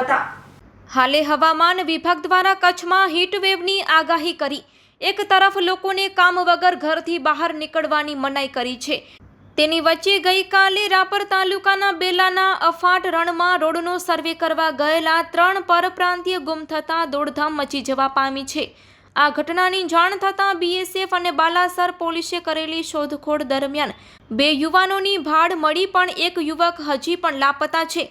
હતા। હાલે હવામાન વિભાગ દ્વારા કચ્છમાં હીટવેવની આગાહી કરી એક તરફ લોકોને કામ વગર ઘરથી બહાર નીકળવાની મનાઈ કરી છે, તેની વચ્ચે ગઈકાલે રાપર તાલુકાના બેલાના અફાટ રણમાં રોડનો સર્વે કરવા ગયેલા 3 પરપ્રાંતીય ગુમ થતાં દોડધામ મચી જવા પામી છે। આ ઘટનાની જાણ થતાં બીએસએફ અને બાલાસર પોલીસે કરેલી શોધખોળ દરમિયાન 2 યુવાનોની ભાળ મળી, પણ એક યુવક હજી પણ લાપતા છે,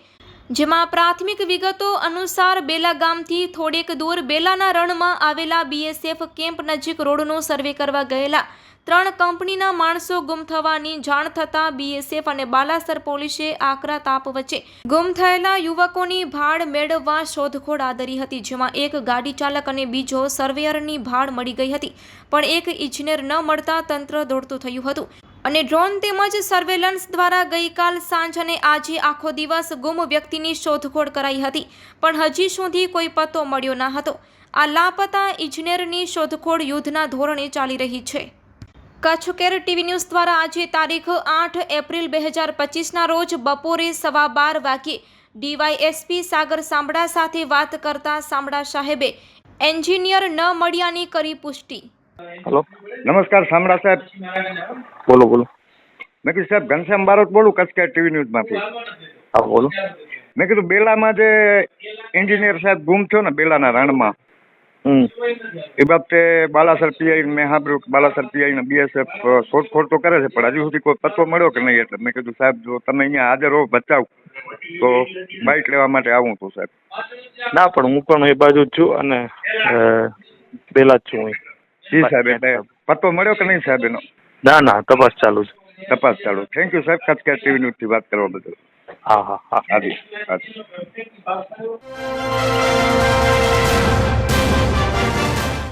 જેમાં પ્રાથમિક વિગતો અનુસાર બેલા ગામથી થોડેક દૂર બેલાના રણમાં આવેલા બીએસએફ કેમ્પ નજીક રોડનો સર્વે કરવા ગયેલા 3 કંપનીના માણસો ગુમ થવાની જાણ થતાં બીએસએફ અને બાલાસર પોલીસે આકરા તાપ વચ્ચે ગુમ થયેલા યુવકોની ભાળ મેળવવા શોધખોળ આદરી હતી, જેમાં એક ગાડી ચાલક અને બીજો સર્વેયરની ભાળ મળી ગઈ હતી, પણ એક ઇજનેર ન મળતા તંત્ર દોડતું થયું હતું અને ડ્રોન તેમજ સર્વેલન્સ દ્વારા ગઈકાલ સાંજ અને આજે આખો દિવસ ગુમ વ્યક્તિની શોધખોળ કરાઈ હતી, પણ હજી સુધી કોઈ પત્તો મળ્યો ન હતો। આ લાપતા ઇજનેરની શોધખોળ યુદ્ધના ધોરણે ચાલી રહી છે। કચ્છ કેર ટીવી ન્યૂઝ દ્વારા આજે તારીખ 8 એપ્રિલ 2025ના રોજ બપોરે 12:15 વાગ્યે ડીવાયએસપી સાગર સાંબડા સાથે વાત કરતા સાંબડા સાહેબે એન્જિનિયર ન મળ્યાની કરી પુષ્ટિ। हेलो नमस्कार सामड़ा साहब। बोलो बोलो। मैं कीधुं साहब घनश्याम बारोट बोलूं कच्छ केर टीवी न्यूज़ मांथी। हाँ बोलो। मैं कीधुं बेलामां जे एंजीनियर साहब गुम थयो ने बेलाना रણમાં એ બાબતે બાલાસર પીઆઈ મેં સાંભળ્યું કે બાલાસર પીઆઈ ને બીએસએફ શોધખોળ તો કરે છે, પણ હજુ સુધી કોઈ પત્તો મળ્યો કે નહીં, એટલે મેં કીધું સાહેબ જો તમે અહીંયા હાજર હો બચાવ તો બાઇટ લેવા માટે આવું છું સાહેબ। ના પણ હું પણ એ બાજુ જ છું અને પેલા જ છું હું। જી સાહેબ, એટલે પત્તો મળ્યો કે નહીં સાહેબ એનો? ના ના તપાસ ચાલુ છે। તપાસ ચાલુ। થેન્ક યુ સાહેબ કચ્છ કેર ટીવી ન્યૂઝથી વાત કરવા બદલ। હા હા હા હાજી હાજી।